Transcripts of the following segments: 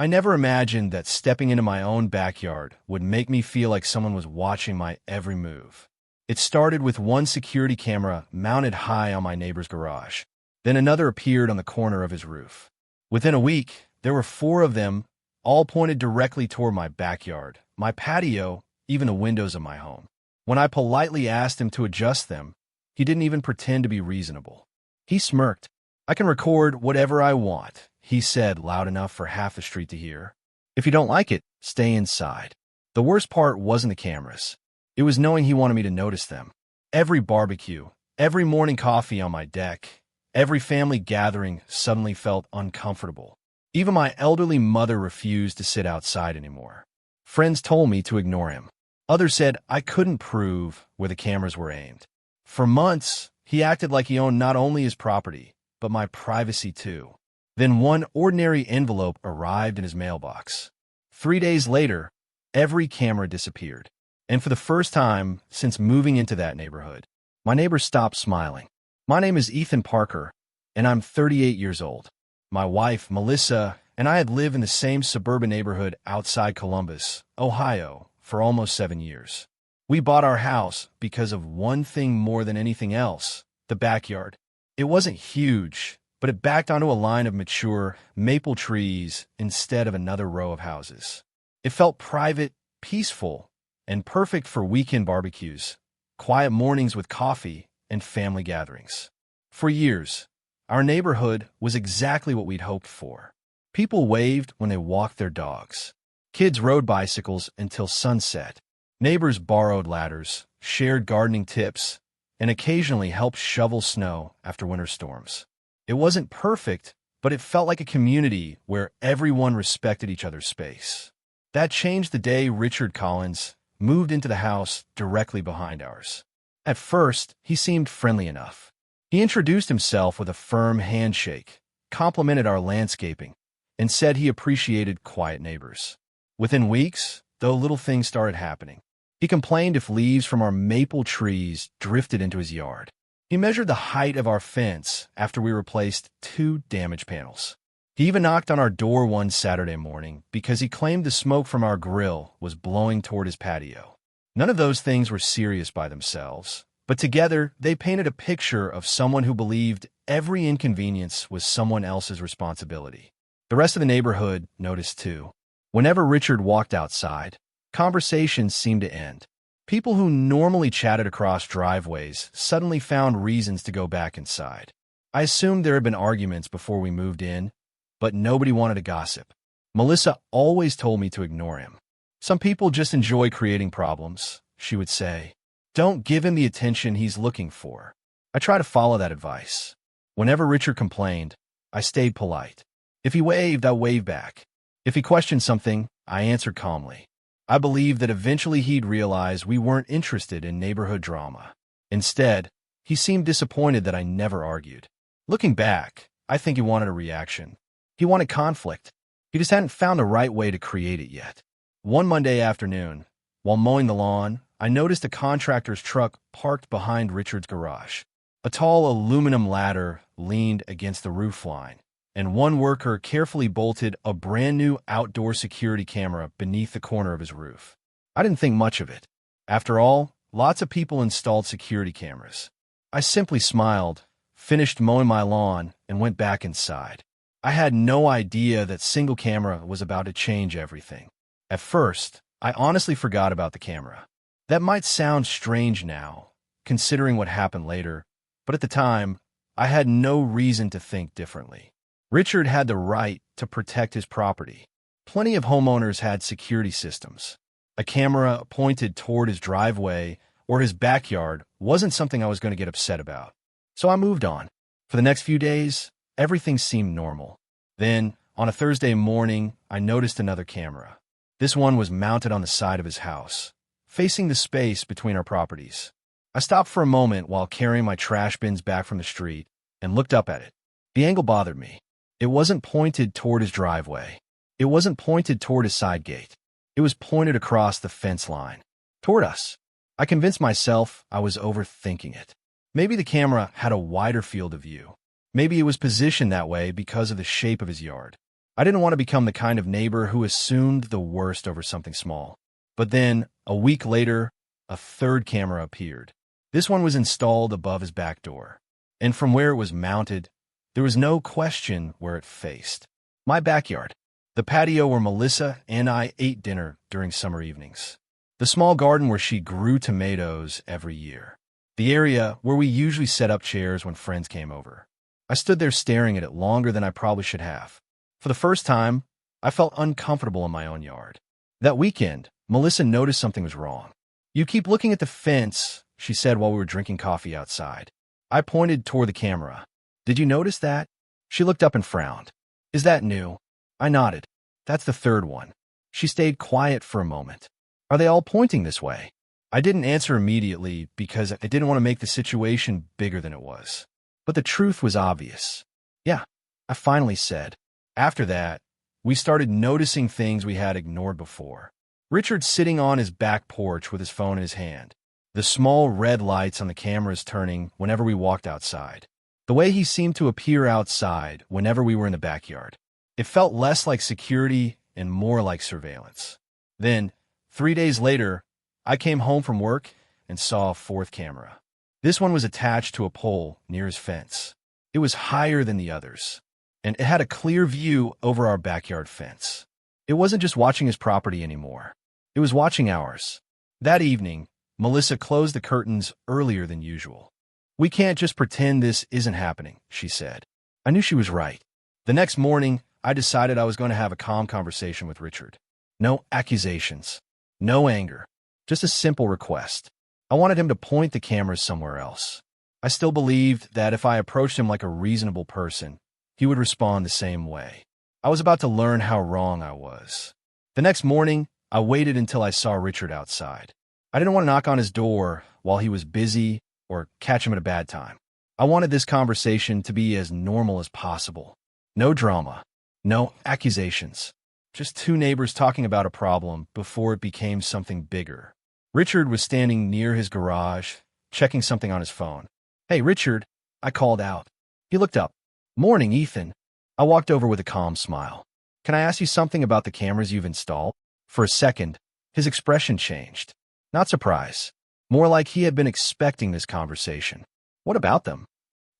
I never imagined that stepping into my own backyard would make me feel like someone was watching my every move. It started with one security camera mounted high on my neighbor's garage. Then another appeared on the corner of his roof. Within a week, there were 4 of them, all pointed directly toward my backyard, my patio, even the windows of my home. When I politely asked him to adjust them, he didn't even pretend to be reasonable. He smirked. "I can record whatever I want," he said loud enough for half the street to hear. "If you don't like it, stay inside." The worst part wasn't the cameras. It was knowing he wanted me to notice them. Every barbecue, every morning coffee on my deck, every family gathering suddenly felt uncomfortable. Even my elderly mother refused to sit outside anymore. Friends told me to ignore him. Others said I couldn't prove where the cameras were aimed. For months, he acted like he owned not only his property, but my privacy too. Then one ordinary envelope arrived in his mailbox. 3 days later, every camera disappeared. And for the first time since moving into that neighborhood, my neighbors stopped smiling. My name is Ethan Parker, and I'm 38 years old. My wife, Melissa, and I had lived in the same suburban neighborhood outside Columbus, Ohio, for almost 7 years. We bought our house because of one thing more than anything else: the backyard. It wasn't huge, but it backed onto a line of mature maple trees instead of another row of houses. It felt private, peaceful, and perfect for weekend barbecues, quiet mornings with coffee, and family gatherings. For years, our neighborhood was exactly what we'd hoped for. People waved when they walked their dogs. Kids rode bicycles until sunset. Neighbors borrowed ladders, shared gardening tips, and occasionally helped shovel snow after winter storms. It wasn't perfect, but it felt like a community where everyone respected each other's space. That changed the day Richard Collins moved into the house directly behind ours. At first, he seemed friendly enough. He introduced himself with a firm handshake, complimented our landscaping, and said he appreciated quiet neighbors. Within weeks, though, little things started happening. He complained if leaves from our maple trees drifted into his yard. He measured the height of our fence after we replaced 2 damaged panels. He even knocked on our door one Saturday morning because he claimed the smoke from our grill was blowing toward his patio. None of those things were serious by themselves, but together they painted a picture of someone who believed every inconvenience was someone else's responsibility. The rest of the neighborhood noticed too. Whenever Richard walked outside, conversations seemed to end. People who normally chatted across driveways suddenly found reasons to go back inside. I assumed there had been arguments before we moved in, but nobody wanted to gossip. Melissa always told me to ignore him. "Some people just enjoy creating problems," she would say. "Don't give him the attention he's looking for." I try to follow that advice. Whenever Richard complained, I stayed polite. If he waved, I waved back. If he questioned something, I answered calmly. I believed that eventually he'd realize we weren't interested in neighborhood drama. Instead, he seemed disappointed that I never argued. Looking back, I think he wanted a reaction. He wanted conflict. He just hadn't found the right way to create it yet. One Monday afternoon, while mowing the lawn, I noticed a contractor's truck parked behind Richard's garage. A tall aluminum ladder leaned against the roof line, and one worker carefully bolted a brand-new outdoor security camera beneath the corner of his roof. I didn't think much of it. After all, lots of people installed security cameras. I simply smiled, finished mowing my lawn, and went back inside. I had no idea that single camera was about to change everything. At first, I honestly forgot about the camera. That might sound strange now, considering what happened later, but at the time, I had no reason to think differently. Richard had the right to protect his property. Plenty of homeowners had security systems. A camera pointed toward his driveway or his backyard wasn't something I was going to get upset about. So I moved on. For the next few days, everything seemed normal. Then, on a Thursday morning, I noticed another camera. This one was mounted on the side of his house, facing the space between our properties. I stopped for a moment while carrying my trash bins back from the street and looked up at it. The angle bothered me. It wasn't pointed toward his driveway. It wasn't pointed toward his side gate. It was pointed across the fence line, toward us. I convinced myself I was overthinking it. Maybe the camera had a wider field of view. Maybe it was positioned that way because of the shape of his yard. I didn't want to become the kind of neighbor who assumed the worst over something small. But then, a week later, a third camera appeared. This one was installed above his back door. And from where it was mounted, there was no question where it faced. My backyard. The patio where Melissa and I ate dinner during summer evenings. The small garden where she grew tomatoes every year. The area where we usually set up chairs when friends came over. I stood there staring at it longer than I probably should have. For the first time, I felt uncomfortable in my own yard. That weekend, Melissa noticed something was wrong. "You keep looking at the fence," she said while we were drinking coffee outside. I pointed toward the camera. "Did you notice that?" She looked up and frowned. "Is that new?" I nodded. "That's the third one." She stayed quiet for a moment. "Are they all pointing this way?" I didn't answer immediately because I didn't want to make the situation bigger than it was. But the truth was obvious. "Yeah," I finally said. After that, we started noticing things we had ignored before. Richard sitting on his back porch with his phone in his hand. The small red lights on the cameras turning whenever we walked outside. The way he seemed to appear outside whenever we were in the backyard. It felt less like security and more like surveillance. Then, 3 days later, I came home from work and saw a fourth camera. This one was attached to a pole near his fence. It was higher than the others, and it had a clear view over our backyard fence. It wasn't just watching his property anymore. It was watching ours. That evening, Melissa closed the curtains earlier than usual. "We can't just pretend this isn't happening," she said. I knew she was right. The next morning, I decided I was going to have a calm conversation with Richard. No accusations. No anger. Just a simple request. I wanted him to point the cameras somewhere else. I still believed that if I approached him like a reasonable person, he would respond the same way. I was about to learn how wrong I was. The next morning, I waited until I saw Richard outside. I didn't want to knock on his door while he was busy or catch him at a bad time. I wanted this conversation to be as normal as possible. No drama. No accusations. Just two neighbors talking about a problem before it became something bigger. Richard was standing near his garage, checking something on his phone. "Hey, Richard," I called out. He looked up. "Morning, Ethan." I walked over with a calm smile. "Can I ask you something about the cameras you've installed?" For a second, his expression changed. Not surprise. More like he had been expecting this conversation. "What about them?"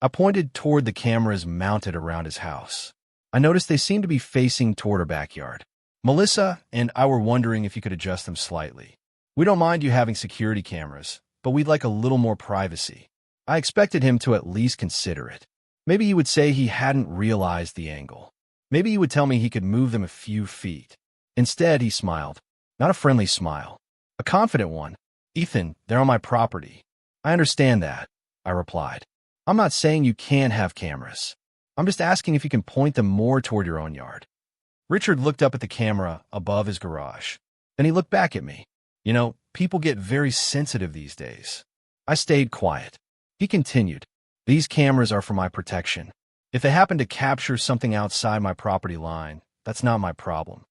I pointed toward the cameras mounted around his house. I noticed they seemed to be facing toward our backyard. "Melissa and I were wondering if you could adjust them slightly. We don't mind you having security cameras, but we'd like a little more privacy." I expected him to at least consider it. Maybe he would say he hadn't realized the angle. Maybe he would tell me he could move them a few feet. Instead, he smiled. Not a friendly smile. A confident one. "Ethan, they're on my property." "I understand that," I replied. "I'm not saying you can't have cameras. I'm just asking if you can point them more toward your own yard." Richard looked up at the camera above his garage. Then he looked back at me. "You know, people get very sensitive these days." I stayed quiet. He continued. "These cameras are for my protection. If they happen to capture something outside my property line, that's not my problem."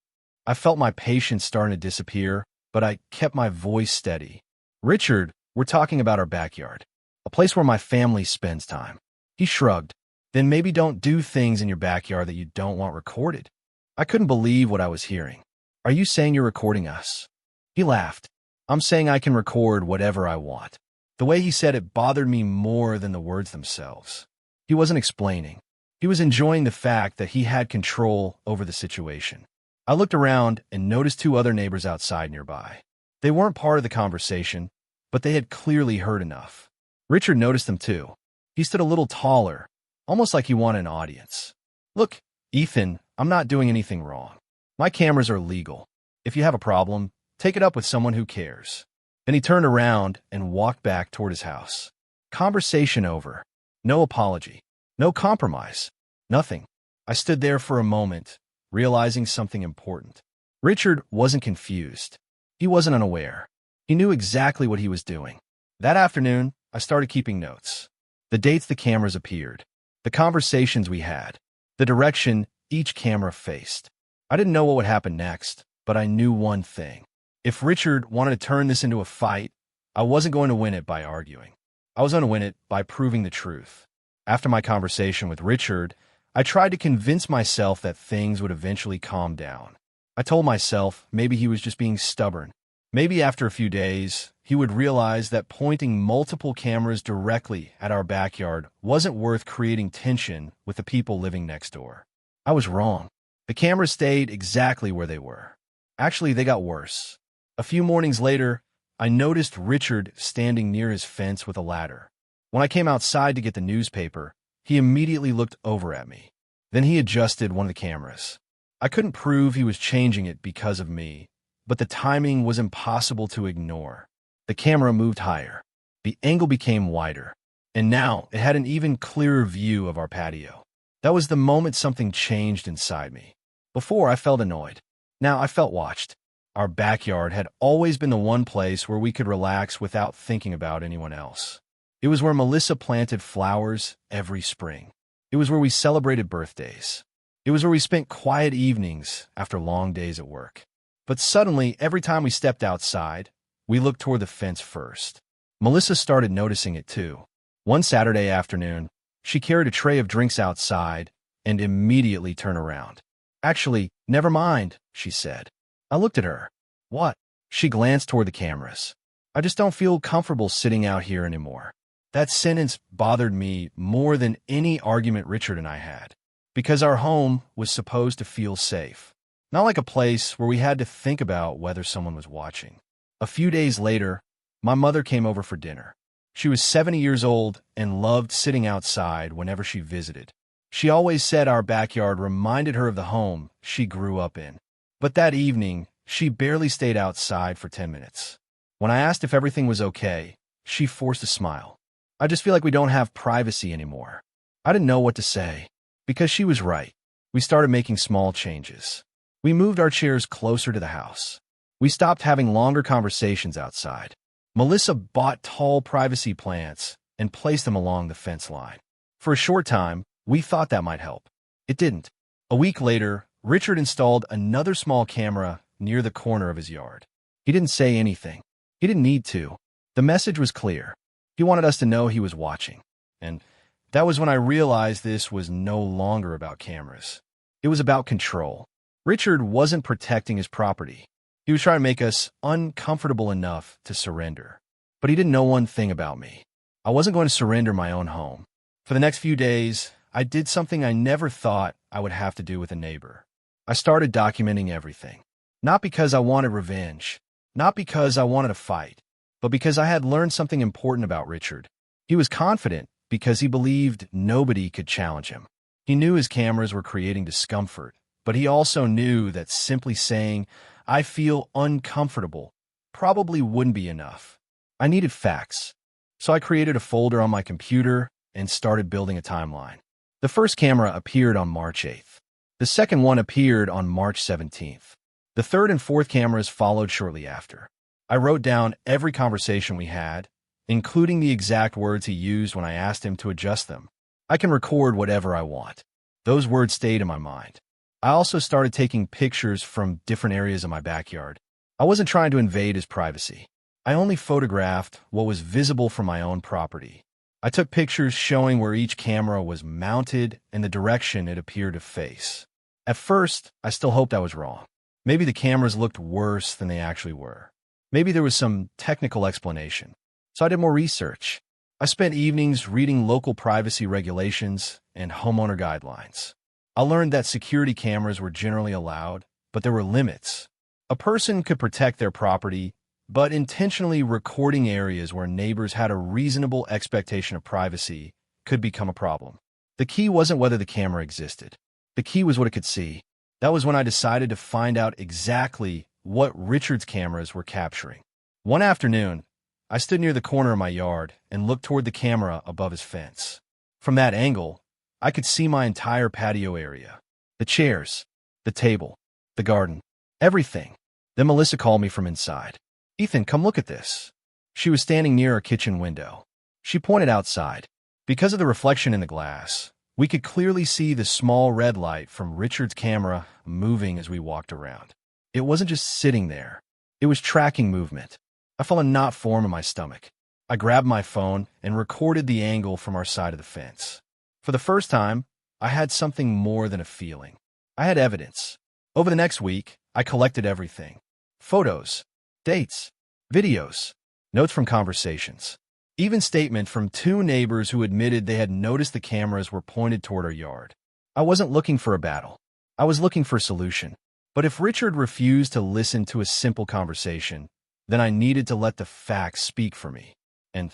I felt my patience starting to disappear, but I kept my voice steady. "Richard, we're talking about our backyard, a place where my family spends time." He shrugged. "Then maybe don't do things in your backyard that you don't want recorded." I couldn't believe what I was hearing. "Are you saying you're recording us?" He laughed. "I'm saying I can record whatever I want." The way he said it bothered me more than the words themselves. He wasn't explaining. He was enjoying the fact that he had control over the situation. I looked around and noticed two other neighbors outside nearby. They weren't part of the conversation, but they had clearly heard enough. Richard noticed them too. He stood a little taller, almost like he wanted an audience. "Look, Ethan, I'm not doing anything wrong. My cameras are legal. If you have a problem, take it up with someone who cares." Then he turned around and walked back toward his house. Conversation over. No apology. No compromise. Nothing. I stood there for a moment, realizing something important. Richard wasn't confused. He wasn't unaware. He knew exactly what he was doing. That afternoon, I started keeping notes. The dates the cameras appeared. The conversations we had. The direction each camera faced. I didn't know what would happen next, but I knew one thing. If Richard wanted to turn this into a fight, I wasn't going to win it by arguing. I was going to win it by proving the truth. After my conversation with Richard, I tried to convince myself that things would eventually calm down. I told myself maybe he was just being stubborn. Maybe after a few days, he would realize that pointing multiple cameras directly at our backyard wasn't worth creating tension with the people living next door. I was wrong. The cameras stayed exactly where they were. Actually, they got worse. A few mornings later, I noticed Richard standing near his fence with a ladder. When I came outside to get the newspaper, he immediately looked over at me. Then he adjusted one of the cameras. I couldn't prove he was changing it because of me, but the timing was impossible to ignore. The camera moved higher. The angle became wider, and now it had an even clearer view of our patio. That was the moment something changed inside me. Before, I felt annoyed. Now I felt watched. Our backyard had always been the one place where we could relax without thinking about anyone else. It was where Melissa planted flowers every spring. It was where we celebrated birthdays. It was where we spent quiet evenings after long days at work. But suddenly, every time we stepped outside, we looked toward the fence first. Melissa started noticing it too. One Saturday afternoon, she carried a tray of drinks outside and immediately turned around. "Actually, never mind," she said. I looked at her. "What?" She glanced toward the cameras. "I just don't feel comfortable sitting out here anymore." That sentence bothered me more than any argument Richard and I had, because our home was supposed to feel safe, not like a place where we had to think about whether someone was watching. A few days later, my mother came over for dinner. She was 70 years old and loved sitting outside whenever she visited. She always said our backyard reminded her of the home she grew up in. But that evening, she barely stayed outside for 10 minutes. When I asked if everything was okay, she forced a smile. "I just feel like we don't have privacy anymore." I didn't know what to say, because she was right. We started making small changes. We moved our chairs closer to the house. We stopped having longer conversations outside. Melissa bought tall privacy plants and placed them along the fence line. For a short time, we thought that might help. It didn't. A week later, Richard installed another small camera near the corner of his yard. He didn't say anything. He didn't need to. The message was clear. He wanted us to know he was watching. And that was when I realized this was no longer about cameras. It was about control. Richard wasn't protecting his property. He was trying to make us uncomfortable enough to surrender. But he didn't know one thing about me. I wasn't going to surrender my own home. For the next few days, I did something I never thought I would have to do with a neighbor. I started documenting everything. Not because I wanted revenge, not because I wanted a fight, but because I had learned something important about Richard. He was confident because he believed nobody could challenge him. He knew his cameras were creating discomfort, but he also knew that simply saying, "I feel uncomfortable," probably wouldn't be enough. I needed facts. So I created a folder on my computer and started building a timeline. The first camera appeared on March 8th. The second one appeared on March 17th. The third and fourth cameras followed shortly after. I wrote down every conversation we had, including the exact words he used when I asked him to adjust them. I can record whatever I want. Those words stayed in my mind. I also started taking pictures from different areas of my backyard. I wasn't trying to invade his privacy. I only photographed what was visible from my own property. I took pictures showing where each camera was mounted and the direction it appeared to face. At first, I still hoped I was wrong. Maybe the cameras looked worse than they actually were. Maybe there was some technical explanation. So I did more research. I spent evenings reading local privacy regulations and homeowner guidelines. I learned that security cameras were generally allowed, but there were limits. A person could protect their property, but intentionally recording areas where neighbors had a reasonable expectation of privacy could become a problem. The key wasn't whether the camera existed. The key was what it could see. That was when I decided to find out exactly what Richard's cameras were capturing. One afternoon, I stood near the corner of my yard and looked toward the camera above his fence. From that angle, I could see my entire patio area. The chairs, the table, the garden, everything. Then Melissa called me from inside. "Ethan, come look at this." She was standing near our kitchen window. She pointed outside. Because of the reflection in the glass, we could clearly see the small red light from Richard's camera moving as we walked around. It wasn't just sitting there. It was tracking movement. I felt a knot form in my stomach. I grabbed my phone and recorded the angle from our side of the fence. For the first time, I had something more than a feeling. I had evidence. Over the next week, I collected everything. Photos, dates, videos, notes from conversations, even statement from two neighbors who admitted they had noticed the cameras were pointed toward our yard. I wasn't looking for a battle. I was looking for a solution. But if Richard refused to listen to a simple conversation, then I needed to let the facts speak for me. And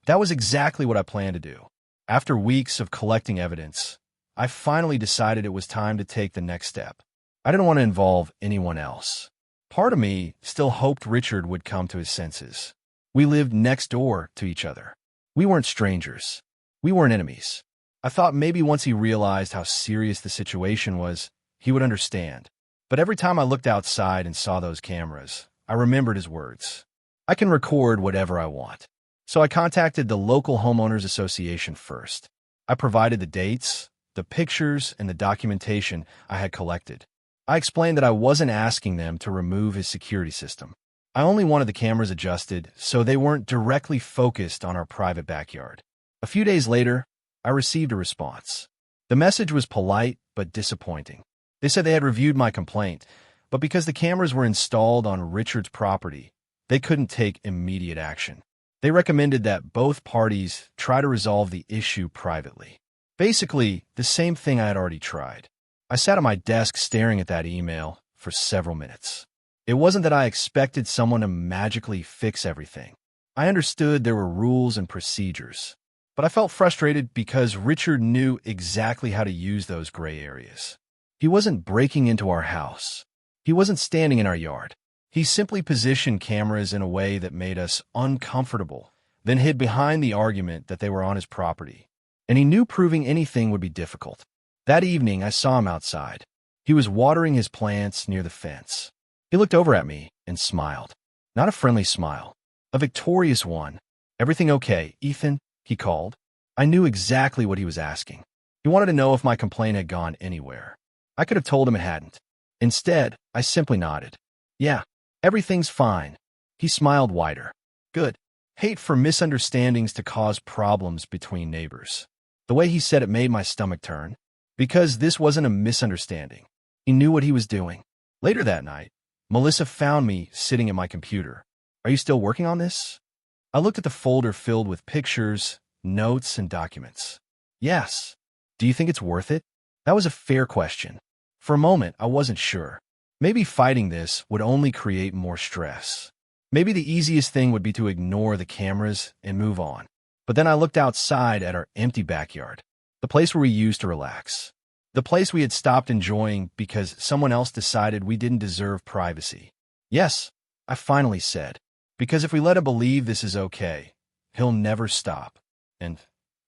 that was exactly what I planned to do. After weeks of collecting evidence, I finally decided it was time to take the next step. I didn't want to involve anyone else. Part of me still hoped Richard would come to his senses. We lived next door to each other. We weren't strangers. We weren't enemies. I thought maybe once he realized how serious the situation was, he would understand. But every time I looked outside and saw those cameras, I remembered his words. I can record whatever I want. So I contacted the local homeowners association first. I provided the dates, the pictures, and the documentation I had collected. I explained that I wasn't asking them to remove his security system. I only wanted the cameras adjusted so they weren't directly focused on our private backyard. A few days later, I received a response. The message was polite but disappointing. They said they had reviewed my complaint, but because the cameras were installed on Richard's property, they couldn't take immediate action. They recommended that both parties try to resolve the issue privately. Basically, the same thing I had already tried. I sat at my desk staring at that email for several minutes. It wasn't that I expected someone to magically fix everything. I understood there were rules and procedures, but I felt frustrated because Richard knew exactly how to use those gray areas. He wasn't breaking into our house. He wasn't standing in our yard. He simply positioned cameras in a way that made us uncomfortable, then hid behind the argument that they were on his property. And he knew proving anything would be difficult. That evening, I saw him outside. He was watering his plants near the fence. He looked over at me and smiled. Not a friendly smile, a victorious one. "Everything okay, Ethan?" he called. I knew exactly what he was asking. He wanted to know if my complaint had gone anywhere. I could have told him it hadn't. Instead, I simply nodded. "Yeah, everything's fine." He smiled wider. "Good. Hate for misunderstandings to cause problems between neighbors." The way he said it made my stomach turn. Because this wasn't a misunderstanding. He knew what he was doing. Later that night, Melissa found me sitting at my computer. "Are you still working on this?" I looked at the folder filled with pictures, notes, and documents. "Yes." "Do you think it's worth it?" That was a fair question. For a moment, I wasn't sure. Maybe fighting this would only create more stress. Maybe the easiest thing would be to ignore the cameras and move on. But then I looked outside at our empty backyard. The place where we used to relax. The place we had stopped enjoying because someone else decided we didn't deserve privacy. "Yes," I finally said, "because if we let him believe this is okay, he'll never stop." And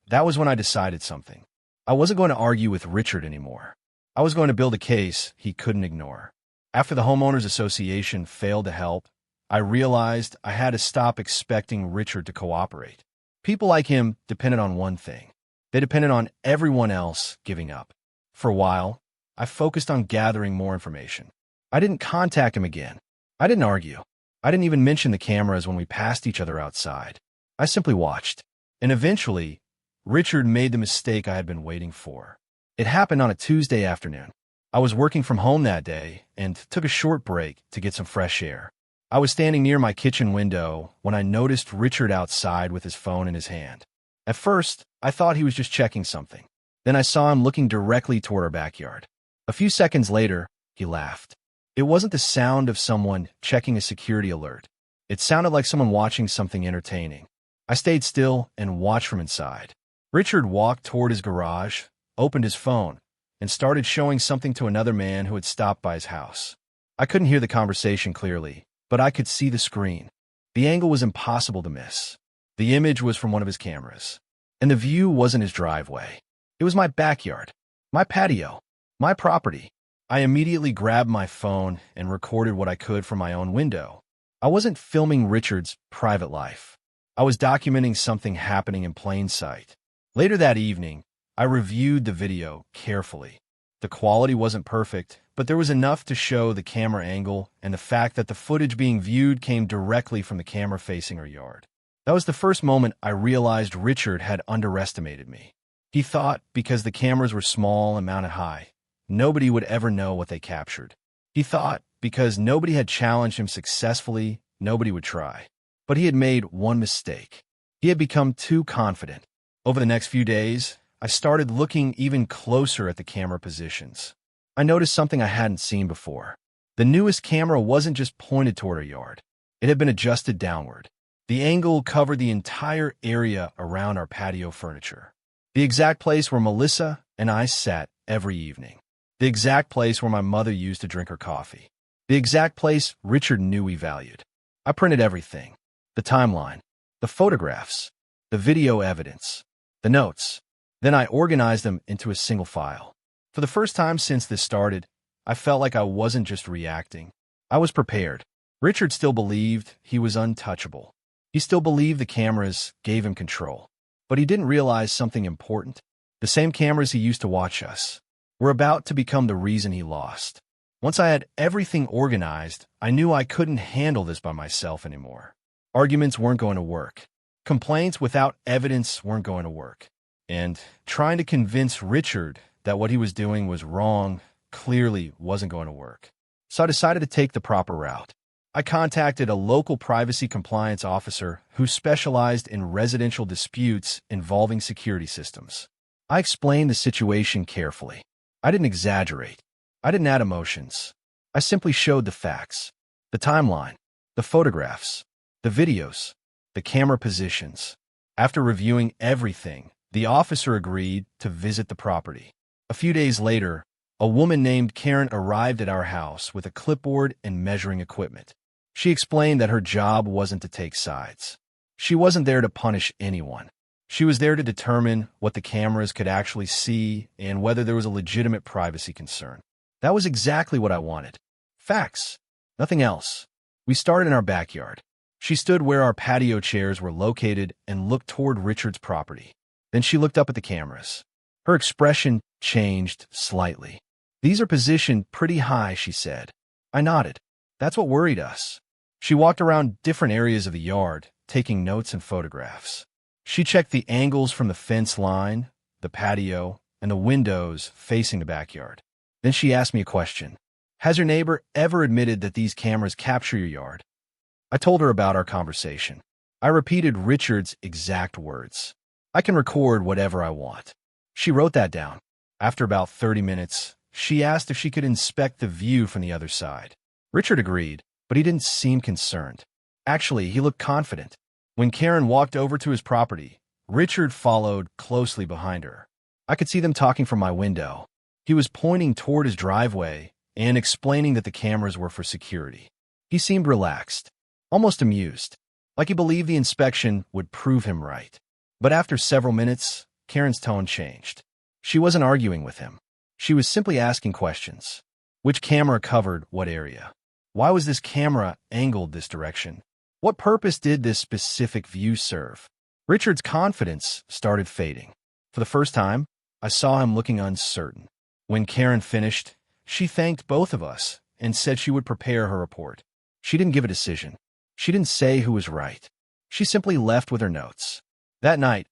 that was when I decided something. I wasn't going to argue with Richard anymore. I was going to build a case he couldn't ignore. After the homeowners association failed to help, I realized I had to stop expecting Richard to cooperate. People like him depended on one thing. They depended on everyone else giving up. For a while, I focused on gathering more information. I didn't contact him again. I didn't argue. I didn't even mention the cameras when we passed each other outside. I simply watched. And eventually, Richard made the mistake I had been waiting for. It happened on a Tuesday afternoon. I was working from home that day and took a short break to get some fresh air. I was standing near my kitchen window when I noticed Richard outside with his phone in his hand. At first, I thought he was just checking something. Then I saw him looking directly toward our backyard. A few seconds later, he laughed. It wasn't the sound of someone checking a security alert. It sounded like someone watching something entertaining. I stayed still and watched from inside. Richard walked toward his garage, opened his phone, and started showing something to another man who had stopped by his house. I couldn't hear the conversation clearly, but I could see the screen. The angle was impossible to miss. The image was from one of his cameras. And the view wasn't his driveway. It was my backyard, my patio, my property. I immediately grabbed my phone and recorded what I could from my own window. I wasn't filming Richard's private life. I was documenting something happening in plain sight. Later that evening, I reviewed the video carefully. The quality wasn't perfect, but there was enough to show the camera angle and the fact that the footage being viewed came directly from the camera facing our yard. That was the first moment I realized Richard had underestimated me. He thought because the cameras were small and mounted high, nobody would ever know what they captured. He thought because nobody had challenged him successfully, nobody would try. But he had made one mistake. He had become too confident. Over the next few days, I started looking even closer at the camera positions. I noticed something I hadn't seen before. The newest camera wasn't just pointed toward our yard. It had been adjusted downward. The angle covered the entire area around our patio furniture. The exact place where Melissa and I sat every evening. The exact place where my mother used to drink her coffee. The exact place Richard knew we valued. I printed everything. The timeline, the photographs, the video evidence, the notes. Then I organized them into a single file. For the first time since this started, I felt like I wasn't just reacting. I was prepared. Richard still believed he was untouchable. He still believed the cameras gave him control. But he didn't realize something important. The same cameras he used to watch us were about to become the reason he lost. Once I had everything organized, I knew I couldn't handle this by myself anymore. Arguments weren't going to work. Complaints without evidence weren't going to work. And trying to convince Richard that what he was doing was wrong clearly wasn't going to work. So I decided to take the proper route. I contacted a local privacy compliance officer who specialized in residential disputes involving security systems. I explained the situation carefully. I didn't exaggerate. I didn't add emotions. I simply showed the facts, the timeline, the photographs, the videos, the camera positions. After reviewing everything, the officer agreed to visit the property. A few days later, a woman named Karen arrived at our house with a clipboard and measuring equipment. She explained that her job wasn't to take sides. She wasn't there to punish anyone. She was there to determine what the cameras could actually see and whether there was a legitimate privacy concern. That was exactly what I wanted. Facts. Nothing else. We started in our backyard. She stood where our patio chairs were located and looked toward Richard's property. Then she looked up at the cameras. Her expression changed slightly. "These are positioned pretty high," she said. I nodded. That's what worried us. She walked around different areas of the yard, taking notes and photographs. She checked the angles from the fence line, the patio, and the windows facing the backyard. Then she asked me a question. "Has your neighbor ever admitted that these cameras capture your yard?" I told her about our conversation. I repeated Richard's exact words. "I can record whatever I want." She wrote that down. After about 30 minutes, she asked if she could inspect the view from the other side. Richard agreed, but he didn't seem concerned. Actually, he looked confident. When Karen walked over to his property, Richard followed closely behind her. I could see them talking from my window. He was pointing toward his driveway and explaining that the cameras were for security. He seemed relaxed, almost amused, like he believed the inspection would prove him right. But after several minutes, Karen's tone changed. She wasn't arguing with him. She was simply asking questions. Which camera covered what area? Why was this camera angled this direction? What purpose did this specific view serve? Richard's confidence started fading. For the first time, I saw him looking uncertain. When Karen finished, she thanked both of us and said she would prepare her report. She didn't give a decision. She didn't say who was right. She simply left with her notes. That night,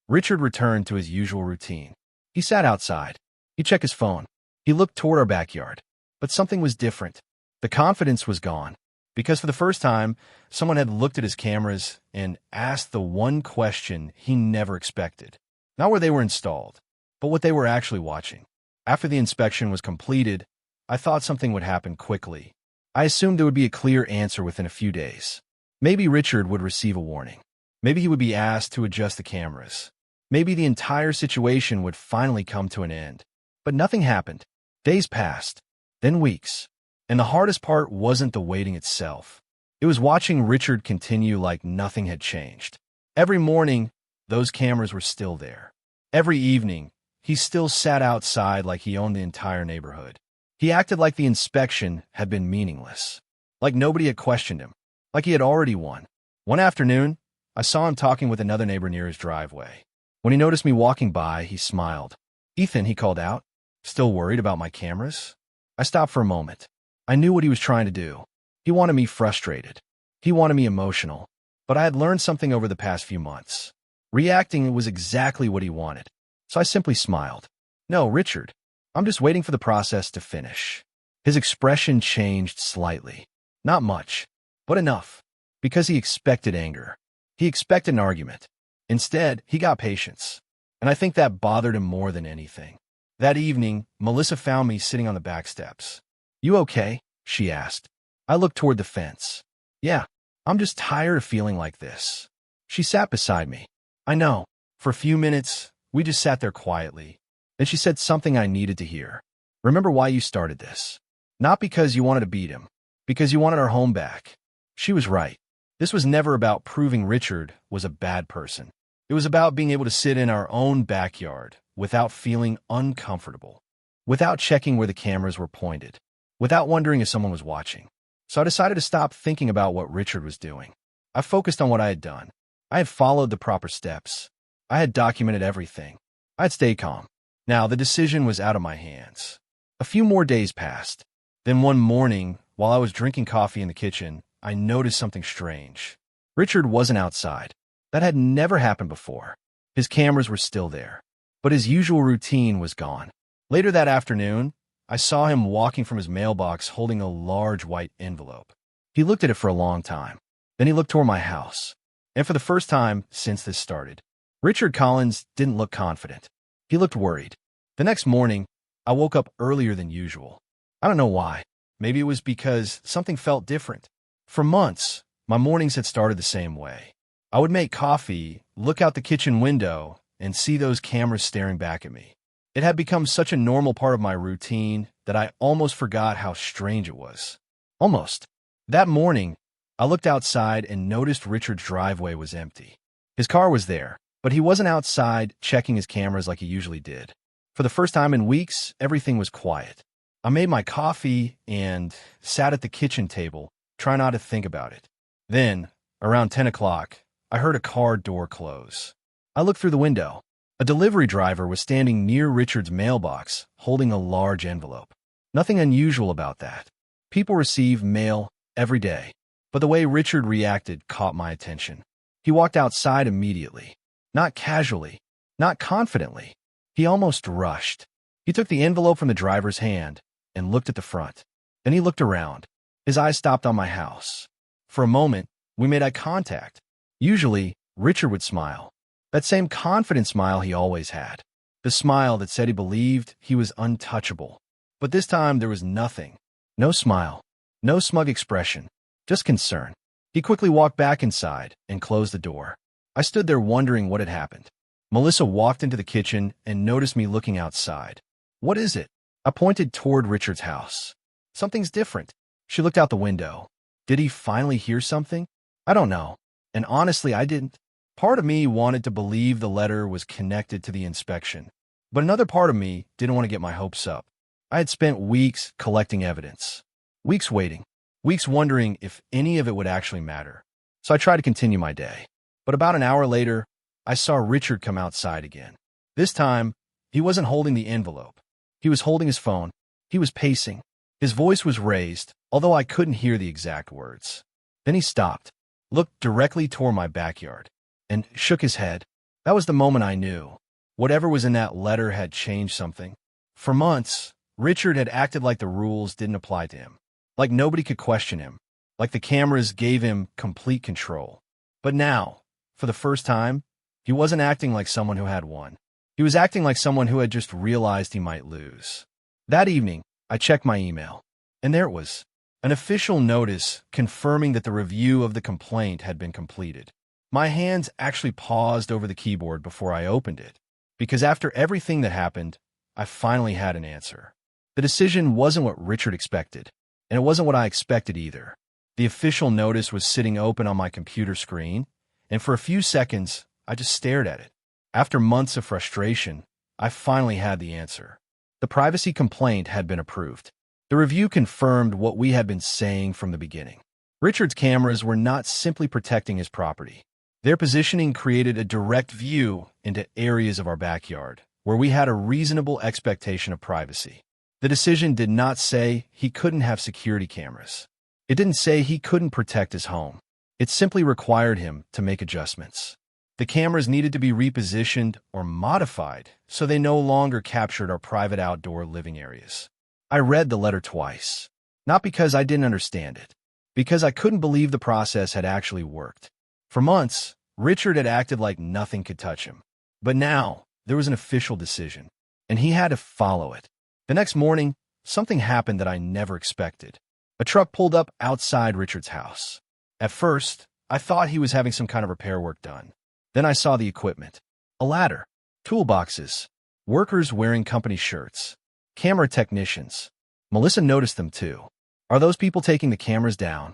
Richard returned to his usual routine. He sat outside. He checked his phone. He looked toward our backyard. But something was different. The confidence was gone. Because for the first time, someone had looked at his cameras and asked the one question he never expected. Not where they were installed, but what they were actually watching. After the inspection was completed, I thought something would happen quickly. I assumed there would be a clear answer within a few days. Maybe Richard would receive a warning. Maybe he would be asked to adjust the cameras. Maybe the entire situation would finally come to an end. But nothing happened. Days passed, then weeks. And the hardest part wasn't the waiting itself. It was watching Richard continue like nothing had changed. Every morning, those cameras were still there. Every evening, he still sat outside like he owned the entire neighborhood. He acted like the inspection had been meaningless, like nobody had questioned him, like he had already won. One afternoon, I saw him talking with another neighbor near his driveway. When he noticed me walking by, he smiled. "Ethan," he called out, "still worried about my cameras?" I stopped for a moment. I knew what he was trying to do. He wanted me frustrated. He wanted me emotional. But I had learned something over the past few months. Reacting was exactly what he wanted. So I simply smiled. No, Richard. I'm just waiting for the process to finish. His expression changed slightly. Not much, but enough. Because he expected anger. He expected an argument. Instead, he got patience. And I think that bothered him more than anything. That evening, Melissa found me sitting on the back steps. You okay? She asked. I looked toward the fence. Yeah, I'm just tired of feeling like this. She sat beside me. I know. For a few minutes, we just sat there quietly. Then she said something I needed to hear. Remember why you started this? Not because you wanted to beat him. Because you wanted our home back. She was right. This was never about proving Richard was a bad person. It was about being able to sit in our own backyard without feeling uncomfortable, without checking where the cameras were pointed, without wondering if someone was watching. So I decided to stop thinking about what Richard was doing. I focused on what I had done. I had followed the proper steps. I had documented everything. I had stayed calm. Now, the decision was out of my hands. A few more days passed. Then one morning, while I was drinking coffee in the kitchen, I noticed something strange. Richard wasn't outside. That had never happened before. His cameras were still there, but his usual routine was gone. Later that afternoon, I saw him walking from his mailbox holding a large white envelope. He looked at it for a long time. Then he looked toward my house. And for the first time since this started, Richard Collins didn't look confident. He looked worried. The next morning, I woke up earlier than usual. I don't know why. Maybe it was because something felt different. For months, my mornings had started the same way. I would make coffee, look out the kitchen window, and see those cameras staring back at me. It had become such a normal part of my routine that I almost forgot how strange it was. Almost. That morning, I looked outside and noticed Richard's driveway was empty. His car was there, but he wasn't outside checking his cameras like he usually did. For the first time in weeks, everything was quiet. I made my coffee and sat at the kitchen table, trying not to think about it. Then, around 10 o'clock, I heard a car door close. I looked through the window. A delivery driver was standing near Richard's mailbox, holding a large envelope. Nothing unusual about that. People receive mail every day. But the way Richard reacted caught my attention. He walked outside immediately. Not casually. Not confidently. He almost rushed. He took the envelope from the driver's hand and looked at the front. Then he looked around. His eyes stopped on my house. For a moment, we made eye contact. Usually, Richard would smile. That same confident smile he always had. The smile that said he believed he was untouchable. But this time there was nothing. No smile. No smug expression. Just concern. He quickly walked back inside and closed the door. I stood there wondering what had happened. Melissa walked into the kitchen and noticed me looking outside. What is it? I pointed toward Richard's house. Something's different. She looked out the window. Did he finally hear something? I don't know. And honestly, I didn't. Part of me wanted to believe the letter was connected to the inspection, but another part of me didn't want to get my hopes up. I had spent weeks collecting evidence, weeks waiting, weeks wondering if any of it would actually matter. So I tried to continue my day. But about an hour later, I saw Richard come outside again. This time, he wasn't holding the envelope. He was holding his phone. He was pacing. His voice was raised, although I couldn't hear the exact words. Then he stopped, looked directly toward my backyard, and shook his head. That was the moment I knew. Whatever was in that letter had changed something. For months, Richard had acted like the rules didn't apply to him, like nobody could question him, like the cameras gave him complete control. But now, for the first time, he wasn't acting like someone who had won. He was acting like someone who had just realized he might lose. That evening, I checked my email, and there it was. An official notice confirming that the review of the complaint had been completed. My hands actually paused over the keyboard before I opened it, because after everything that happened, I finally had an answer. The decision wasn't what Richard expected, and it wasn't what I expected either. The official notice was sitting open on my computer screen, and for a few seconds, I just stared at it. After months of frustration, I finally had the answer. The privacy complaint had been approved. The review confirmed what we had been saying from the beginning. Richard's cameras were not simply protecting his property. Their positioning created a direct view into areas of our backyard, where we had a reasonable expectation of privacy. The decision did not say he couldn't have security cameras. It didn't say he couldn't protect his home. It simply required him to make adjustments. The cameras needed to be repositioned or modified so they no longer captured our private outdoor living areas. I read the letter twice, not because I didn't understand it, because I couldn't believe the process had actually worked. For months, Richard had acted like nothing could touch him. But now, there was an official decision, and he had to follow it. The next morning, something happened that I never expected. A truck pulled up outside Richard's house. At first, I thought he was having some kind of repair work done. Then I saw the equipment. A ladder, toolboxes, workers wearing company shirts, camera technicians. Melissa noticed them too. Are those people taking the cameras down?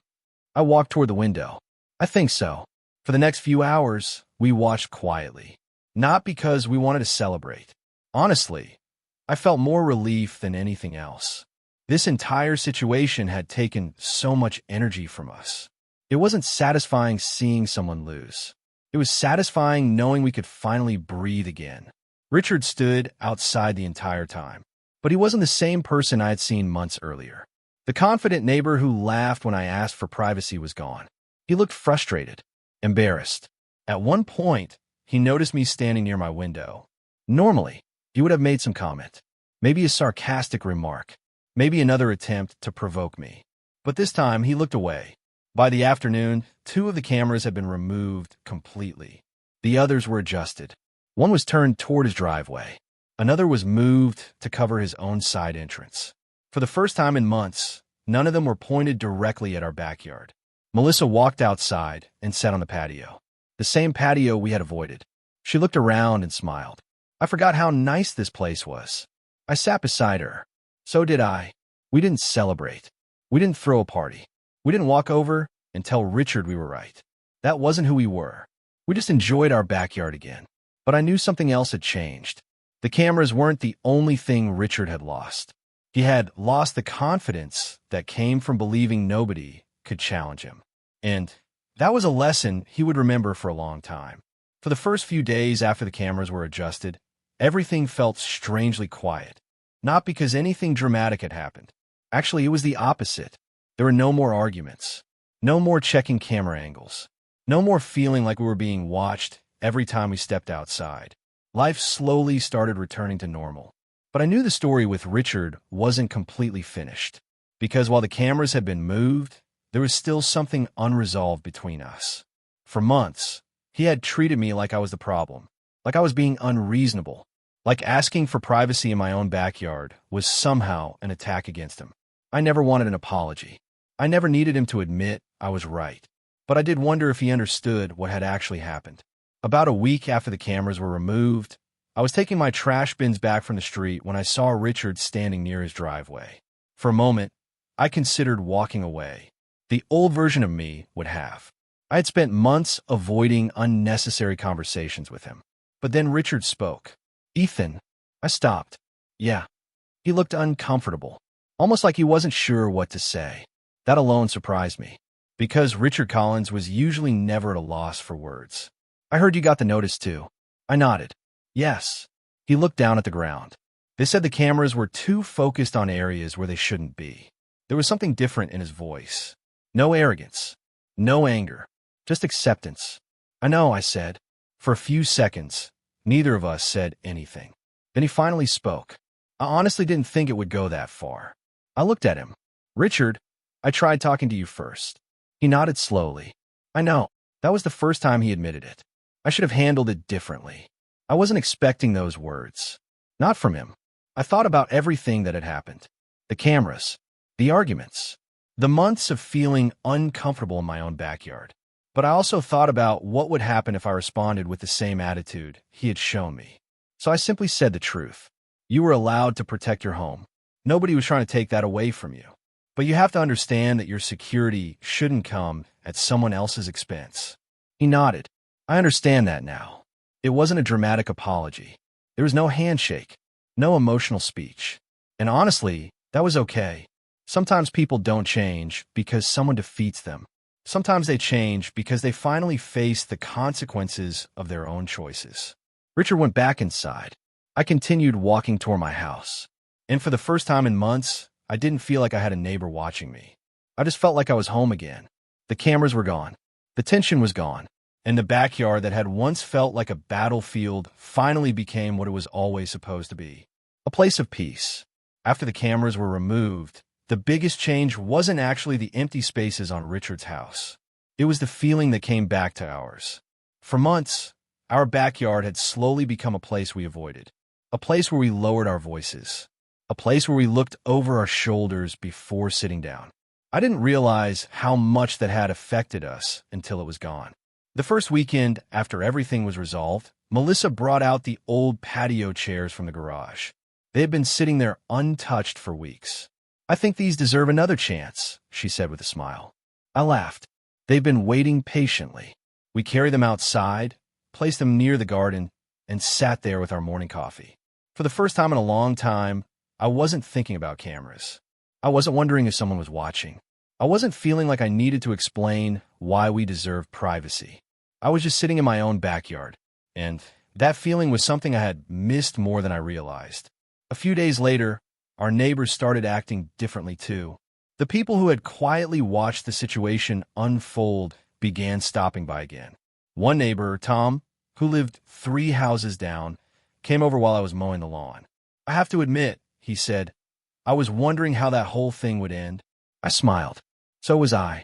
I walked toward the window. I think so. For the next few hours, we watched quietly. Not because we wanted to celebrate. Honestly, I felt more relief than anything else. This entire situation had taken so much energy from us. It wasn't satisfying seeing someone lose. It was satisfying knowing we could finally breathe again. Richard stood outside the entire time, but he wasn't the same person I had seen months earlier. The confident neighbor who laughed when I asked for privacy was gone. He looked frustrated, embarrassed. At one point, he noticed me standing near my window. Normally, he would have made some comment, maybe a sarcastic remark, maybe another attempt to provoke me. But this time, he looked away. By the afternoon, 2 of the cameras had been removed completely. The others were adjusted. One was turned toward his driveway. Another was moved to cover his own side entrance. For the first time in months, none of them were pointed directly at our backyard. Melissa walked outside and sat on the patio, the same patio we had avoided. She looked around and smiled. I forgot how nice this place was. I sat beside her. So did I. We didn't celebrate. We didn't throw a party. We didn't walk over and tell Richard we were right. That wasn't who we were. We just enjoyed our backyard again. But I knew something else had changed. The cameras weren't the only thing Richard had lost. He had lost the confidence that came from believing nobody could challenge him. And that was a lesson he would remember for a long time. For the first few days after the cameras were adjusted, everything felt strangely quiet. Not because anything dramatic had happened. Actually, it was the opposite. There were no more arguments, no more checking camera angles, no more feeling like we were being watched every time we stepped outside. Life slowly started returning to normal. But I knew the story with Richard wasn't completely finished, because while the cameras had been moved, there was still something unresolved between us. For months, he had treated me like I was the problem, like I was being unreasonable, like asking for privacy in my own backyard was somehow an attack against him. I never wanted an apology. I never needed him to admit I was right. But I did wonder if he understood what had actually happened. About a week after the cameras were removed, I was taking my trash bins back from the street when I saw Richard standing near his driveway. For a moment, I considered walking away. The old version of me would have. I had spent months avoiding unnecessary conversations with him. But then Richard spoke. Ethan. I stopped. Yeah. He looked uncomfortable, almost like he wasn't sure what to say. That alone surprised me, because Richard Collins was usually never at a loss for words. I heard you got the notice too. I nodded. Yes. He looked down at the ground. They said the cameras were too focused on areas where they shouldn't be. There was something different in his voice. No arrogance. No anger. Just acceptance. I know, I said. For a few seconds, neither of us said anything. Then he finally spoke. I honestly didn't think it would go that far. I looked at him. Richard, I tried talking to you first. He nodded slowly. I know. That was the first time he admitted it. I should have handled it differently. I wasn't expecting those words. Not from him. I thought about everything that had happened. The cameras. The arguments. The months of feeling uncomfortable in my own backyard. But I also thought about what would happen if I responded with the same attitude he had shown me. So I simply said the truth. You were allowed to protect your home. Nobody was trying to take that away from you. But you have to understand that your security shouldn't come at someone else's expense. He nodded. I understand that now. It wasn't a dramatic apology. There was no handshake, no emotional speech. And honestly, that was okay. Sometimes people don't change because someone defeats them. Sometimes they change because they finally face the consequences of their own choices. Richard went back inside. I continued walking toward my house. And for the first time in months, I didn't feel like I had a neighbor watching me. I just felt like I was home again. The cameras were gone. The tension was gone. and the backyard that had once felt like a battlefield finally became what it was always supposed to be, a place of peace. After the cameras were removed, the biggest change wasn't actually the empty spaces on Richard's house. It was the feeling that came back to ours. For months, our backyard had slowly become a place we avoided, a place where we lowered our voices, a place where we looked over our shoulders before sitting down. I didn't realize how much that had affected us until it was gone. The first weekend after everything was resolved, Melissa brought out the old patio chairs from the garage. They had been sitting there untouched for weeks. "I think these deserve another chance," she said with a smile. I laughed. "They've been waiting patiently." We carried them outside, placed them near the garden, and sat there with our morning coffee. For the first time in a long time, I wasn't thinking about cameras. I wasn't wondering if someone was watching. I wasn't feeling like I needed to explain why we deserved privacy. I was just sitting in my own backyard, and that feeling was something I had missed more than I realized. A few days later, our neighbors started acting differently too. The people who had quietly watched the situation unfold began stopping by again. One neighbor, Tom, who lived 3 houses down, came over while I was mowing the lawn. "I have to admit," he said, "I was wondering how that whole thing would end." I smiled. "So was I."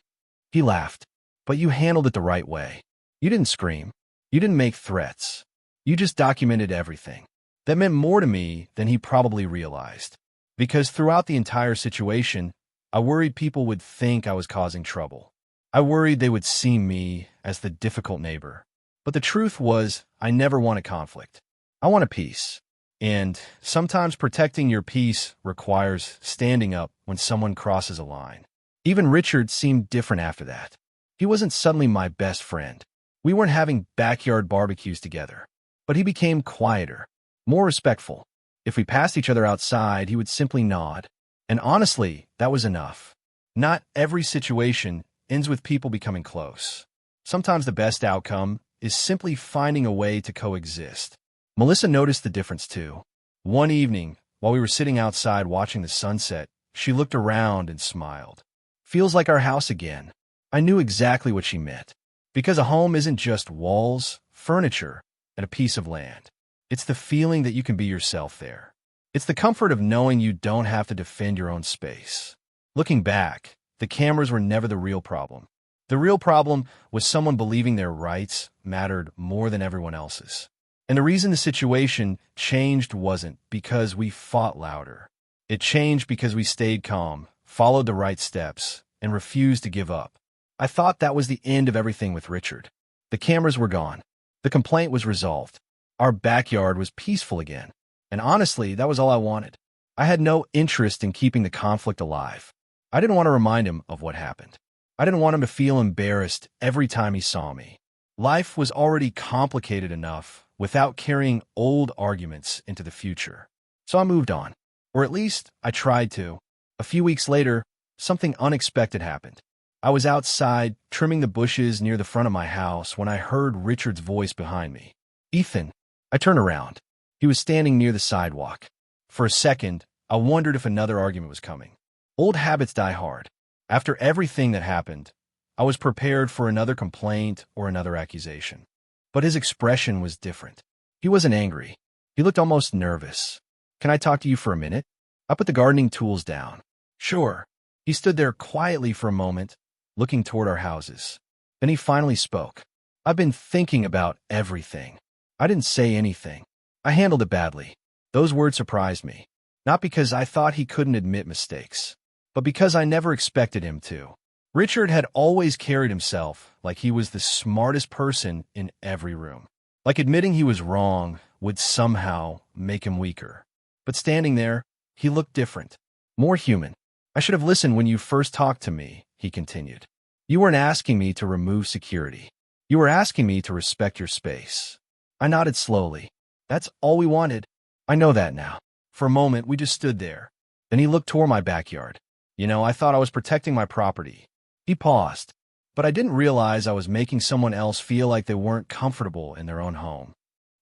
He laughed. "But you handled it the right way. You didn't scream. You didn't make threats. You just documented everything." That meant more to me than he probably realized. Because throughout the entire situation, I worried people would think I was causing trouble. I worried they would see me as the difficult neighbor. But the truth was, I never wanted conflict. I wanted peace. And sometimes protecting your peace requires standing up when someone crosses a line. Even Richard seemed different after that. He wasn't suddenly my best friend. We weren't having backyard barbecues together. But he became quieter, more respectful. If we passed each other outside, he would simply nod. And honestly, that was enough. Not every situation ends with people becoming close. Sometimes the best outcome is simply finding a way to coexist. Melissa noticed the difference too. One evening, while we were sitting outside watching the sunset, she looked around and smiled. "Feels like our house again." I knew exactly what she meant. Because a home isn't just walls, furniture, and a piece of land. It's the feeling that you can be yourself there. It's the comfort of knowing you don't have to defend your own space. Looking back, the cameras were never the real problem. The real problem was someone believing their rights mattered more than everyone else's. And the reason the situation changed wasn't because we fought louder. It changed because we stayed calm, followed the right steps, and refused to give up. I thought that was the end of everything with Richard. The cameras were gone. The complaint was resolved. Our backyard was peaceful again. And honestly, that was all I wanted. I had no interest in keeping the conflict alive. I didn't want to remind him of what happened. I didn't want him to feel embarrassed every time he saw me. Life was already complicated enough without carrying old arguments into the future. So I moved on. Or at least, I tried to. A few weeks later, something unexpected happened. I was outside, trimming the bushes near the front of my house when I heard Richard's voice behind me. "Ethan." I turned around. He was standing near the sidewalk. For a second, I wondered if another argument was coming. Old habits die hard. After everything that happened, I was prepared for another complaint or another accusation. But his expression was different. He wasn't angry. He looked almost nervous. "Can I talk to you for a minute?" I put the gardening tools down. "Sure." He stood there quietly for a moment, looking toward our houses. Then he finally spoke. "I've been thinking about everything." I didn't say anything. I handled it badly. Those words surprised me. Not because I thought he couldn't admit mistakes, but because I never expected him to. Richard had always carried himself like he was the smartest person in every room. Like admitting he was wrong would somehow make him weaker. But standing there, he looked different, more human. "I should have listened when you first talked to me," he continued. "You weren't asking me to remove security. You were asking me to respect your space." I nodded slowly. "That's all we wanted." "I know that now." For a moment, we just stood there. Then he looked toward my backyard. I thought I was protecting my property." He paused, but I didn't realize I was making someone else feel like they weren't comfortable in their own home.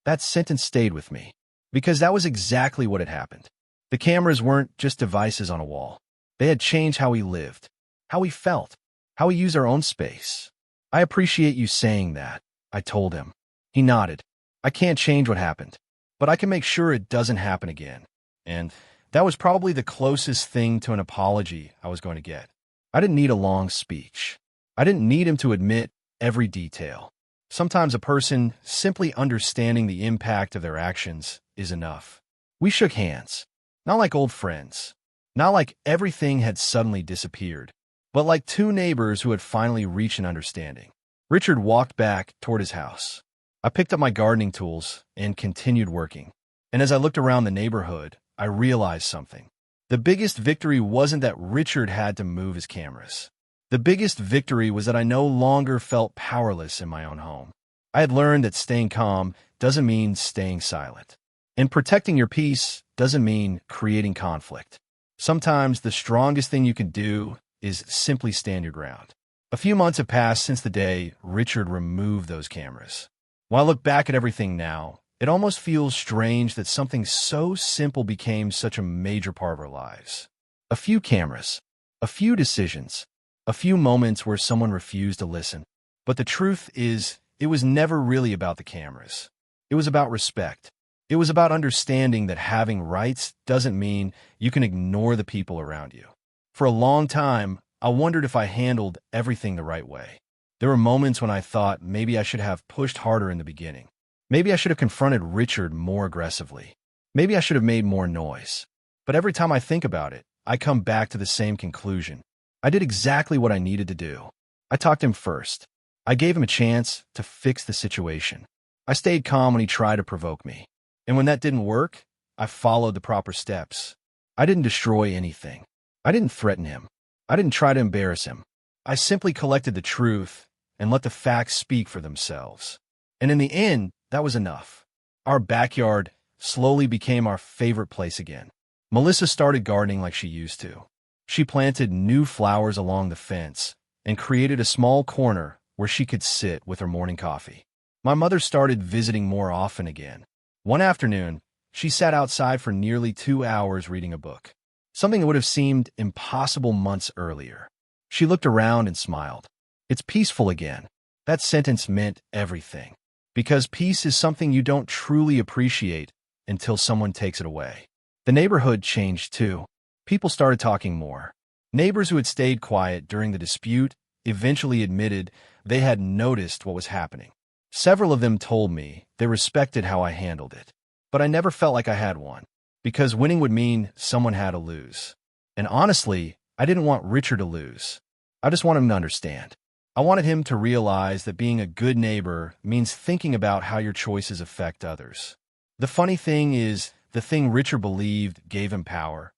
That sentence stayed with me, because that was exactly what had happened. The cameras weren't just devices on a wall. They had changed how we lived, how we felt, how we used our own space. "I appreciate you saying that," I told him. He nodded. I can't change what happened, but I can make sure it doesn't happen again. And that was probably the closest thing to an apology I was going to get. I didn't need a long speech. I didn't need him to admit every detail. Sometimes a person simply understanding the impact of their actions is enough. We shook hands, not like old friends, not like everything had suddenly disappeared, but like two neighbors who had finally reached an understanding. Richard walked back toward his house. I picked up my gardening tools and continued working. And as I looked around the neighborhood, I realized something. The biggest victory wasn't that Richard had to move his cameras. The biggest victory was that I no longer felt powerless in my own home. I had learned that staying calm doesn't mean staying silent. And protecting your peace doesn't mean creating conflict. Sometimes the strongest thing you can do is simply stand your ground. A few months have passed since the day Richard removed those cameras. When I look back at everything now, it almost feels strange that something so simple became such a major part of our lives. A few cameras, a few decisions, a few moments where someone refused to listen. But the truth is, it was never really about the cameras. It was about respect. It was about understanding that having rights doesn't mean you can ignore the people around you. For a long time, I wondered if I handled everything the right way. There were moments when I thought maybe I should have pushed harder in the beginning. Maybe I should have confronted Richard more aggressively. Maybe I should have made more noise. But every time I think about it, I come back to the same conclusion. I did exactly what I needed to do. I talked to him first. I gave him a chance to fix the situation. I stayed calm when he tried to provoke me. And when that didn't work, I followed the proper steps. I didn't destroy anything. I didn't threaten him. I didn't try to embarrass him. I simply collected the truth and let the facts speak for themselves. And in the end, that was enough. Our backyard slowly became our favorite place again. Melissa started gardening like she used to. She planted new flowers along the fence and created a small corner where she could sit with her morning coffee. My mother started visiting more often again. One afternoon, she sat outside for nearly 2 hours reading a book, something that would have seemed impossible months earlier. She looked around and smiled. It's peaceful again. That sentence meant everything, because peace is something you don't truly appreciate until someone takes it away. The neighborhood changed too. People started talking more. Neighbors who had stayed quiet during the dispute eventually admitted they had noticed what was happening. Several of them told me they respected how I handled it, but I never felt like I had one, because winning would mean someone had to lose. And honestly, I didn't want Richard to lose. I just wanted him to understand. I wanted him to realize that being a good neighbor means thinking about how your choices affect others. The funny thing is, the thing Richard believed gave him power,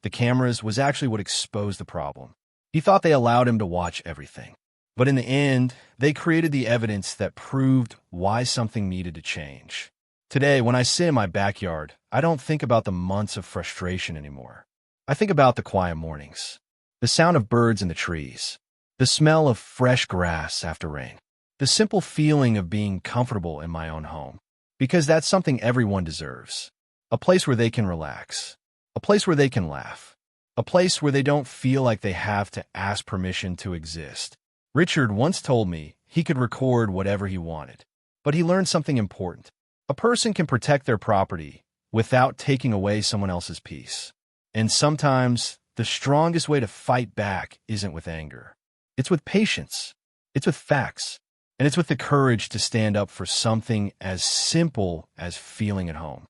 the cameras, was actually what exposed the problem. He thought they allowed him to watch everything. But in the end, they created the evidence that proved why something needed to change. Today, when I sit in my backyard, I don't think about the months of frustration anymore. I think about the quiet mornings, the sound of birds in the trees, the smell of fresh grass after rain, the simple feeling of being comfortable in my own home. Because that's something everyone deserves. A place where they can relax, a place where they can laugh, a place where they don't feel like they have to ask permission to exist. Richard once told me he could record whatever he wanted, but he learned something important. A person can protect their property without taking away someone else's peace. And sometimes the strongest way to fight back isn't with anger. It's with patience. It's with facts. And it's with the courage to stand up for something as simple as feeling at home.